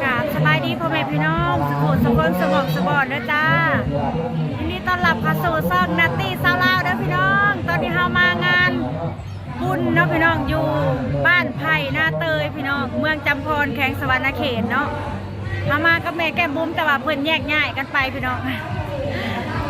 กราบสบายดีพ่อแม่พี่น้องสุขุมสุขนสมองสบอดนะจ้ายินดีต้อนรับเข้าสู่ซอกนัตตี้ซาวลาวเด้อพี่น้องตอนนี้เรามางานบุญเนาะพี่น้องอยู่บ้านไผ่นาเตยพี่น้องเมืองจำพรแข่งสวรรณเขตเนาะเรามากับแม่แก้มบุ้มแต่ว่าเพิ่นแยกง่ายกันไปพี่น้อง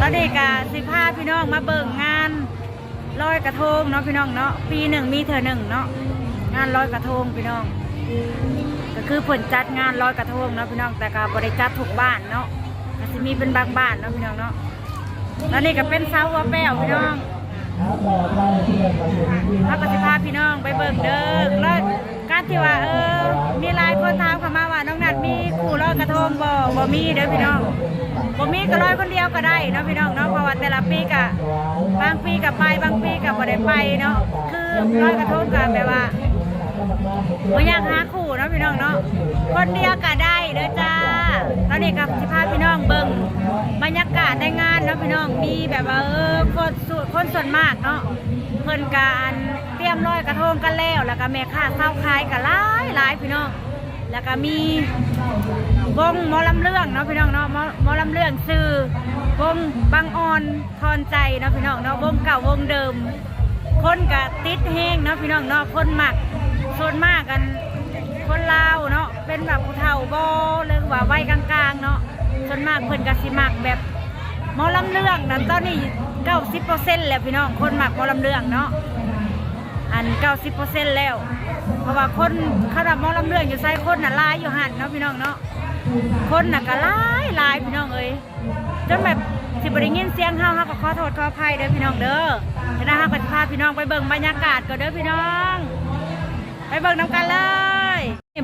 ตอนนี้กะ15พี่น้องมาเบิ่งงานลอยกระทงเนาะพี่น้องเนาะปีหนึ่งมีเธอหนึ่งเนาะงานลอยกระทงพี่น้องก็คือผลจัดงานลอยกระทงเนาะพี่น้องแต่ก็บริจัดทุกบ้านเนาะก็จะมีเป็นบางบ้านเนาะพี่น้องเนาะแล้วนี่ก็เป็นเสาหัวแป้วพี่น้องถ้าก็จะพาพี่น้องไปเบิ่งเด้อแล้วการที่ว่ามีหลายคนถามเข้ามาว่าน้องนัดมีคู่ลอยกระทงบ่มีเด้อพี่น้องบ่มีก็ลอยคนเดียวก็ได้เนาะพี่น้องเนาะเพราะว่าแต่ละปีก็บางปีก็ไปบางปีก็บ่ได้ไปเนาะคือลอยกระทงก็แบบว่าบ่อยากหาคู่เนาะพี่น้องเนาะคนเดียวก็ได้เด้อจ้าตอนนี้กับสิพาพี่น้องเบิ่งบรรยากาศในงานเนาะพี่น้องมีแบบว่าคนส่วนมากเนาะเพิ่นการเตรียมลอยกระทงกันแล้วก็แม่ค้าเช่าขายกันหลายพี่น้องแล้วก็มีวงหมอลำเรื่องเนาะพี่น้องเนาะหมอลำเรื่องซื้อวงบางอ่อนทอนใจเนาะพี่น้องเนาะวงเก่าวงเดิมคนก็ติดแห้งเนาะพี่น้องเนาะคนมักส่วนมากกันคนลาวเนาะเป็นแบบผู้เฒ่าบ่หรือว่าวัยกลางๆเนาะส่วนมากเพิ่นก็สิมักแบบหมอลำเรื่องนั้นตอนนี้ 90% แล้วพี่น้องคนมักหมอลำเรื่องเนาะอัน 90% แล้วเพราะว่าคนเขาดับหมอลำเรื่องอยู่ไซคนน่ะหลายอยู่หันเนาะพี่น้องเนาะคนน่ะก็หลายพี่น้องเอ้ยจนแบบสิบ่ได้ยินเสียงเฮาก็ขอโทษขออภัยเด้อพี่น้องเด้อฉะนั้นเฮาก็จะพาพี่น้องไปเบิ่งบรรยากาศก่อนเด้อพี่น้องไปเบิ่งนำกันเลย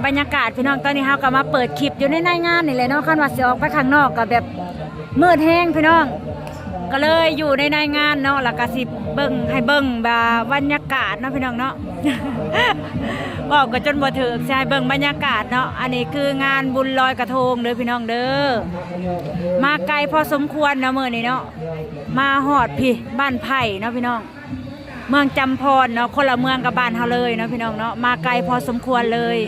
บรรยากาศพี่น้องตอนนี้เฮาก็มาเปิดคลิปอยู่ในงานนี่แหละเนาะคันว่าสิออกไปข้างนอกก็แบบมืดแห้งพี่น้องก็เลยอยู่ในงานเนาะแล้วก็สิเบิ่งให้เบิ่งแบบบรรยากาศเนาะพี่น้องเนาะ บอกก็จนบ่ถึกใช่เบิ่งบรรยากาศเนาะอันนี้คืองานบุญลอยกระทงเด้อพี่น้องเด้อมาไกลพอสมควรเนาะมื้อนี้เนาะมาฮอดพี่บ้านไผ่เนาะพี่น้องเมืองจำพรเนาะคนละเมืองกับบ้านเฮาเลยเนาะพี่น้องเนาะมาไกลพอสมควรเลย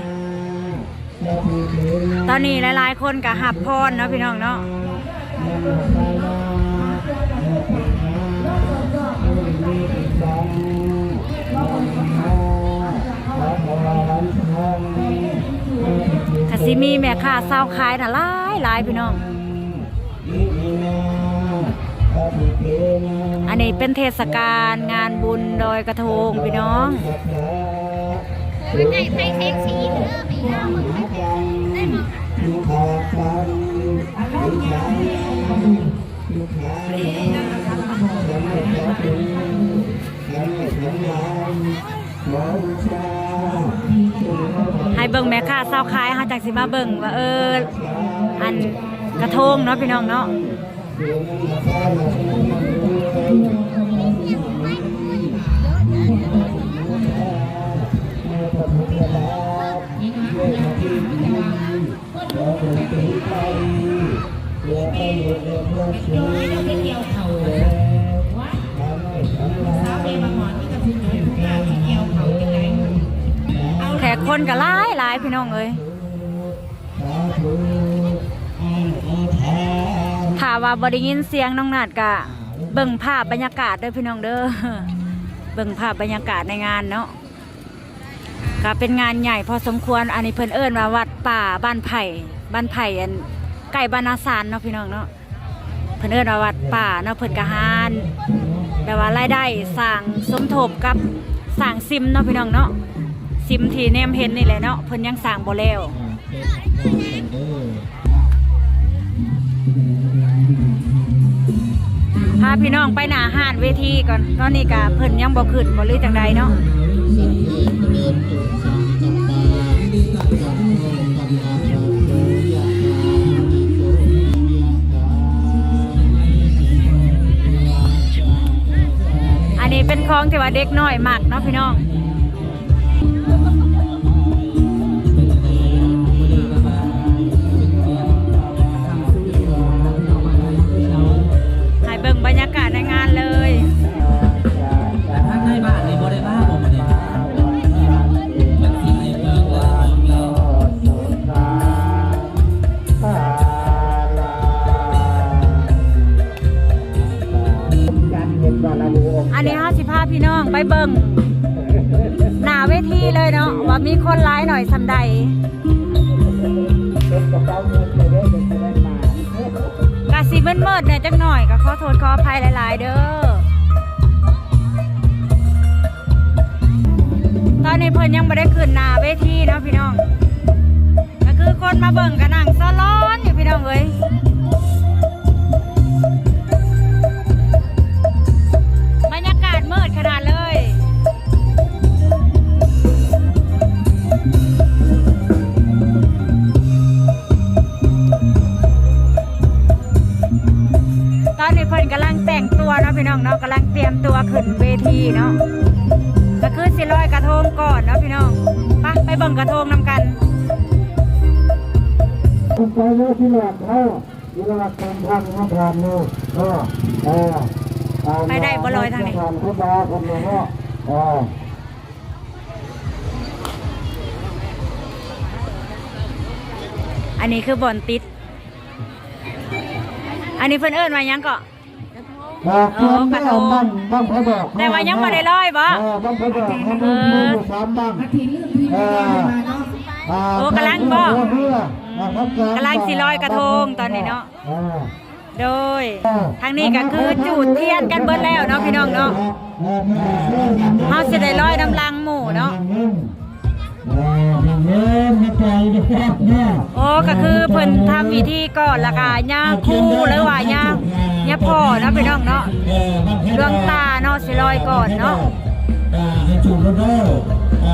ตอนนี้หลายๆคนก็หับพรเนาะพี่น้องเนาะกสิมีแม่ค้าเศร้าขายน่ะหลายพี่น้องอันนี้เป็นเทศกาลงานบุญลอยกระทงพี่น้องให้เบิ่งแม่ค้าเศร้าขายหาจากสิมาเบิ่งว่าอันกระทงเนาะพี่น้องเนาะแขกคนก็หลายพี่น้องเอ้ยถ้าว่าบ่ได้ยินเสียงน้องนัดก็เบิ่งภาพบรรยากาศเด้อพี่น้องเด้อเบิ่งภาพบรรยากาศในงานเนาะก็เป็นงานใหญ่พอสมควรอันนี้เพิ่นเอิ้นว่าวัดป่าบ้านไผ่อันใกล้บ้านนาสานเนาะพี่น้องเนาะเพิ่นเอิ้นว่าวัดป่าเนาะเพิ่นก็หาแต่ว่ารายได้สร้างสมทบกับสร้างซิมเนาะพี่น้องเนาะซิมที่แนมเห็นนี่แหละเนาะเพิ่นยังสร้างบ่แล้วพาพี่น้องไปหน้าห้านเวทีก่อนตอนนี้ก็เพิ่นยังบ่ขึ้นบ่หรือจังใดเนาะอันนี้เป็นของที่ว่าเด็กน้อยมากเนาะพี่น้องให้เบิ่งบรรยากาศในงานเลยถ้าในบ้านในบ่ได้บ้านผมเนี่ยมันสิให้เบิ่งแล้ว เบิ่งหน้าเวทีเลยเนาะว่ามีคนร้ายหน่อยสำใดกะสิมืดๆเนี่ยจักหน่อยก็ขอโทษขออภัยหลายๆเด้อตอนนี้เพิ่นยังไม่ได้ขึ้นหน้าเวทีเนาะพี่น้องก็คือคนมาเบิ่งกันนั่งซ้อนร้อนอยู่พี่น้องเอ้ยบรรยากาศมืดขนาดเลยตอนนี้เพิ่นกำลังแต่งตัวเนาะพี่น้องเนาะกำลังเตรียมตัวขึ้นเวทีเนาะก็คือสิลอยกระทงก่อนเนาะพี่น้องไปเบิ่งกระทงนำกันไปเลยที่หลักเขาที่หลักการทำงานทำเลยไปได้บ่ลอยทางนี้อันนี้คือบอนติดอันนี้เพิ่นเอิ้นว่าหยังก็กระทงบ้างพระดอกแต่ว่ายังบ่ได้ลอยบ่บ้างพระดอก3 บ้างโอ้กำลังบ่กำลังสิลอยกระทงตอนนี้เนาะโดยทางนี้ก็คือจุดเทียนกันเบิดแล้วเนาะพี่น้องเนาะเฮาสิได้ลอยน้ำลังหมู่เนาะโอ้ก็คือเพิ่นทำวิธีก่อนละค่ะย่าคู่หรือว่าย่าพ่อเนาะพี่น้องเนาะดวงตาเนาะสิลอยก่อนเนาะให้จุดเริ่ม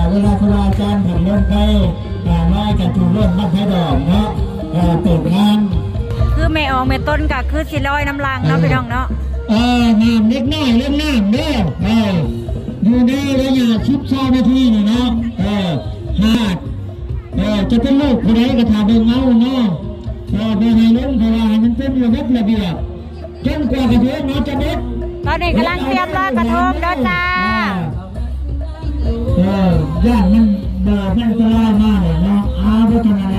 เวลาครูอาจารย์ผมลงไปไล่กันจุดเริ่มบ้างไฟดอกเนาะเปิดงานคือแม่ออกแม่ต้นก็คือสิลอยน้ำลังเนาะพี่น้องเนาะน้ำเล็กน้อยเล่นน้ำเด้ออยู่ในระยะ10 นาทีนี่เนาะหาดจะเป็นลูกคนไหนก็ถามเป็นเงาเนาะเป็นให้ล้มเพราะว่ามันเป็นระเบียบจนกว่ากระทงเนาะจะเด็ดตอนนี้กำลังเตรียมลอยกระทงเด้อจ้าย่านมันมันจะลอยมากเลยเนาะไม่ทำอะไร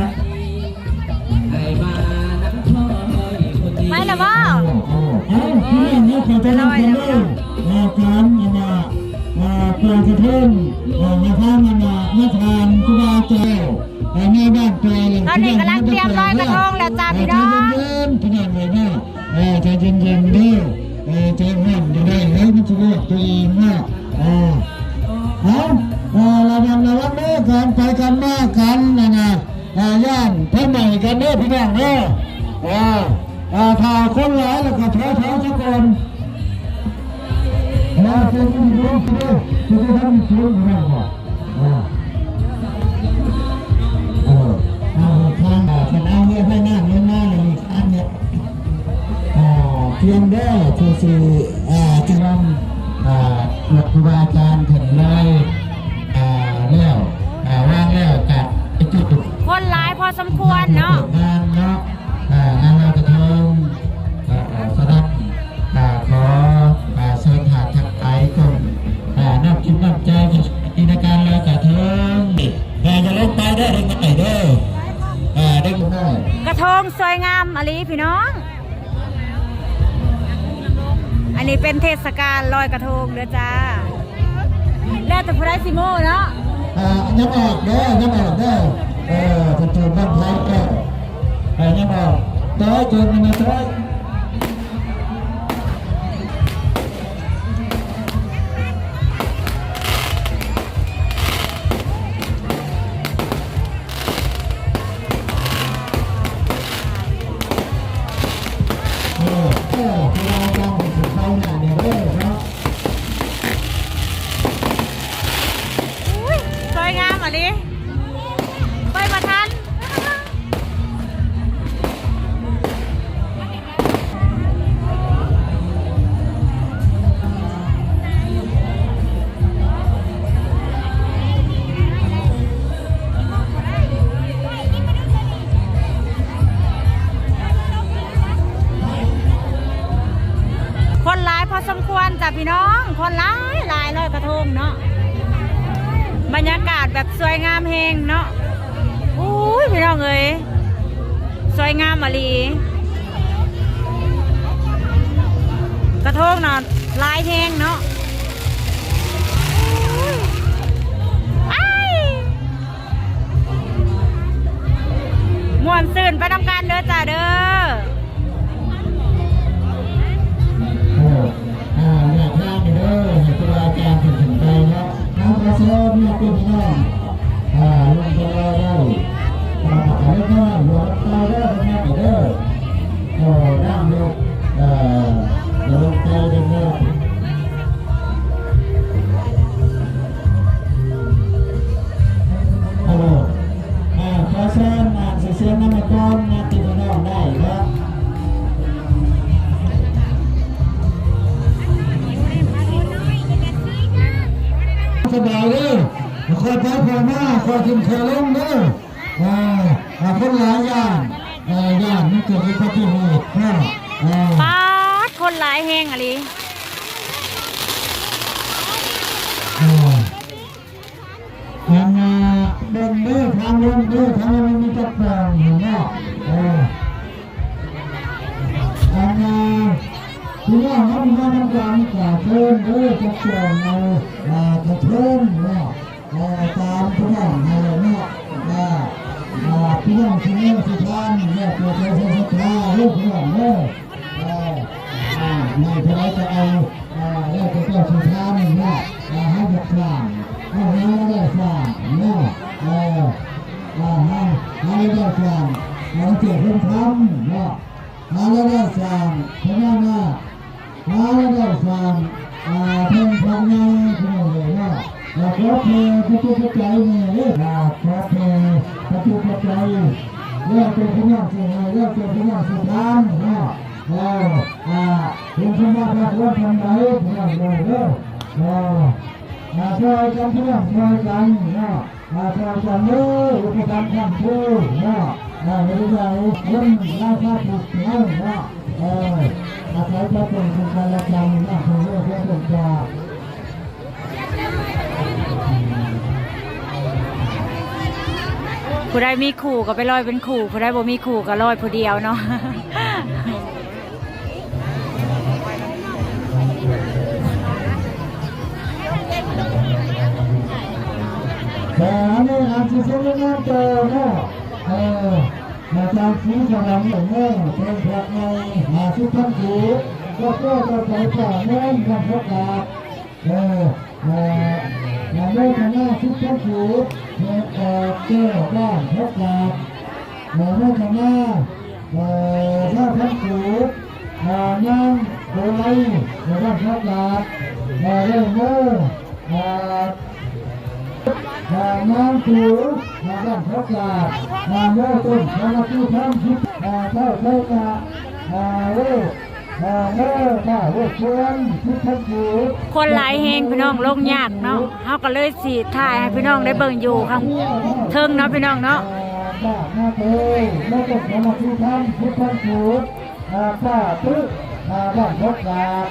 ไม่หรอวะนี่เขาจะลอยแล้วการเปิดกระทงนะครับมาทานกุบาเจ้าแม่บ้านเปลยตอนนี้กำลังเตรียมลอยกระทงแล้วจ้าพี่น้องเย็นๆขนาดเลยนะใจเย็นๆด้วยใจเย็นๆได้แล้วมันจะเลือกตัวเองว่าระวังเมื่อกันไปกันมากันนะย่านเพื่อนใหม่กันเด้อพี่น้องเด้อถ้าคนร้ายแล้วก็แท้ๆทุกคนเป็นที่รู้ที่ได้ทำสิ่งนั้นทางเป็นเอาเงี้ยให้หน้าเงี้ยหน้าเลยอันเนี้ยเพียงได้คือจะนำหลักครูบาอาจารย์ถึงเลยแล้วว่างแล้วจัดจุดคนร้ายพอสมควรเนาะงานเนาะงานลอยกระทงสนับขอเชิญหาทักไอ้คนนับคิดนับใจกิจการลอยกระทงจะเล่นไปได้เล่นไปได้ได้กระทงสวยงามอลีพี่น้องอันนี้เป็นเทศกาลลอยกระทงเด้อจ้าแล้วแต่พระซิโมเนาะยังออกเด้อยังออกเด้อจุดบ้านไทยแก่ยังออกเด้อจุดมาเด้อสวยงามอ่ะดิไปมาทันคนร้ายพอสมควรจ้ะพี่น้องคนร้ายลอยกระทงเนาะบรรยากาศแบบสวยงามเฮงเนาะอุ้ยพี่น้องเอ้ยสวยงามอลีกระทงเนาะลายเฮงเนาะ ม่วนซื่นไปทำการเด้อจ้าเด้อ อยากได้เด้อให้ครูอาจารย์ถึงใจเนาะน้ำกระเซ็นเนี่ยเป็นน้องลงไปได้อะไรก็หัวตาได้เป็นน้องเด้อนั่งลงลงใจเด้อฮัลโหลขอเชิญเสียงน้ำมันก้อนมาติดน้องได้ครับ สบายเลยคอยไปคอยมาคอยกินคอยลงเด้อคนหลายอย่างอย่างนี้เกิดอุบัติเหตุป๊าดคนหลายแห้งอะไรเดินเด้อทางลงเด้อทางลงมีจักรยานอยู่เนาะพี่น้องน้องน้องการกาเทินเด้อจักรยานเอากระเทินเนาะตามพี่น้องเอาเนาะพี่น้องที่นี่ที่ท่านเนี่ยตัวเจ้าเจ้าข้าลูกพี่น้องเนาะไม่พอจะเอาแล้วตัวเจ้าที่ท่านเนี่ยให้จักรยานให้ได้ฟังเนาะให้ได้ฟังเราเจ็บเพิ่มทำเนาะให้ได้ฟังพนักงานให้ได้ฟังเพิ่มทำงานคุณเลยเนาะเราขอเพลงพระจุกใจเนี่ยเรื่องขอเพลงพระจุกใจเรื่องเป็นพนักงานเรื่องเป็นพนักงานสุดท้ายเนาะเป็นพนักงานว่าทำไรพนักงานเนาะช่วยกันเพื่อนช่วยกันนะช่วยกันเลยอุปการทำช่วยนะไม่ได้เล่นราคาถูกเงินนะอาศัยจะเป็นคนการละกันนะคนเรื่องเรื่องจาผู้ใดมีขู่ก็ไปลอยเป็นขู่ผู้ใดบ่มีขู่ก็ลอยผู้เดียวเนาะแต่เนี่ยอาจจะเสียงน้ำเจอเนาะมาจากสีสว่างอย่างนี้เป็นพระในสุพรรณบุรีก็จะไปต่อเนื่องกันพระกาอย่างนี้ทางหน้าสุพรรณบุรีเจ้าบ้านพระกาอย่างนี้ทางหน้าถ้าพันธุ์นั่งโดยอย่างนี้พระกาเรื่องเมื่อน้ำผิวด้านพระกาศเมื่อต้นพระที่ท่านคิดเจ้าเจ้ากาเมื่อถ้าเรื่องชวนคิดทั้งผิวคนหลายแหงพี่น้องลงยากเนาะเขาก็เลยสีถ่ายให้พี่น้องได้เบิ่งอยู่ข้างเทิงเนาะพี่น้องเนาะเมื่อต้นพระที่ท่านคิดทั้งผิวป้าตึ๊กด้านพระกาศ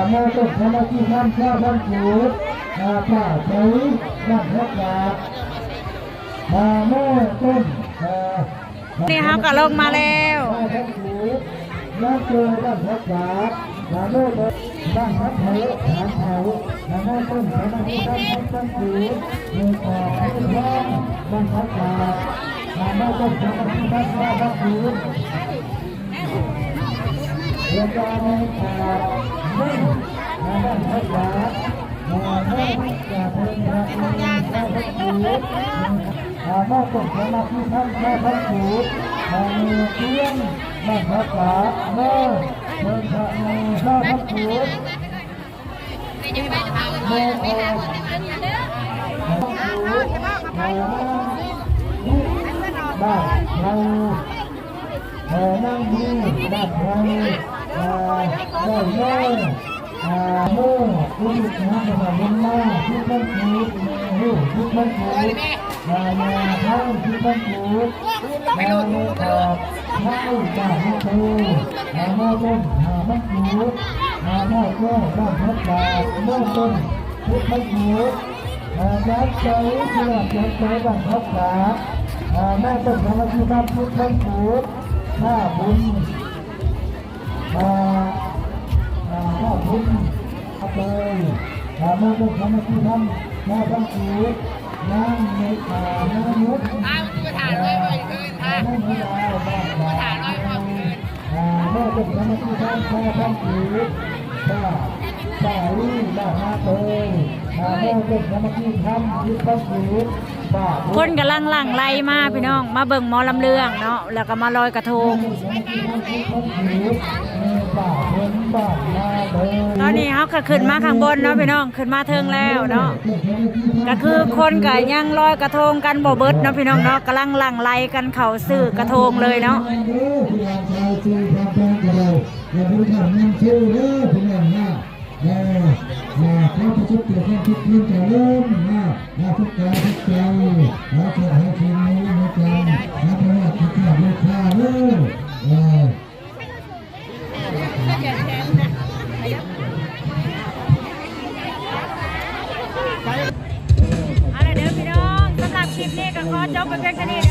เมื่อต้นพระที่ท่านเจ้าท่านผิวป้าใช้ด้านพระกาศเมื่อต้นนี่เขาก็ลงมาแล้วน้ำเกลือด้านพระกาศเมื่อต้นด้านพระเถรฐานเถาเมื่อต้นพระที่ท่านท่านผิวเมื่อออกที่ท่านด้านพระกาศเมื่อต้นพระที่ท่านท่านผิวเรื่องการในขาดด้านพระกาศเมื่อจะเป็นพระที่ท่านท่านผิวเมื่อต้นพระที่ท่านท่านผิวเมื่อเที่ยงด้านพระกาศเมื่อเป็นพระในพระพักตร์เมื่อออกบ้านเรานั่งดูบ้านเราได้เลยเมื่อคุณนะสมัยนั้นมาที่ท่านพูดที่ท่านพูดมาเข้าที่ท่านพูดมาโลกเข้าบ้านเราเมื่อต้นมันพูดเมื่อก็บ้านพักบาทเมื่อต้นที่ท่านพูดยัดใจที่ว่ายัดใจบ้านพักบาทแม่ต้นธรรมที่ท่านพูดท่านพูดถ้าบุญถ้าบุญเลยเมื่อต้นธรรมที่ท่านแม่ท่านพูดนั่งในป่านั่งยุบ คนกำลังหลั่งไหลมาพี่น้องมาเบิ่งหมอลำเรื่องเนาะแล้วก็มาลอยกระทงตอนนี้เขาก็ขึ้นมาข้างบนเนาะพี่น้องขึ้นมาเทิงแล้วเนาะก็คือคนก็ยังลอยกระทงกันบ่เบิดเนาะพี่น้องเนาะกำลังหลั่งไหลกันเข้าซื้อกระทงเลยเนาะเขาประชุมเกี่ยวกับทุกพื้นจะเริ่มทุกการทุกใจแล้วจะให้ทีมนี้ในการเพราะว่าทุกข้าลูกค้าเลยอะไรเด้อพี่น้องสำหรับคลิปนี้ก็ขอจบไปเพียงเท่านี้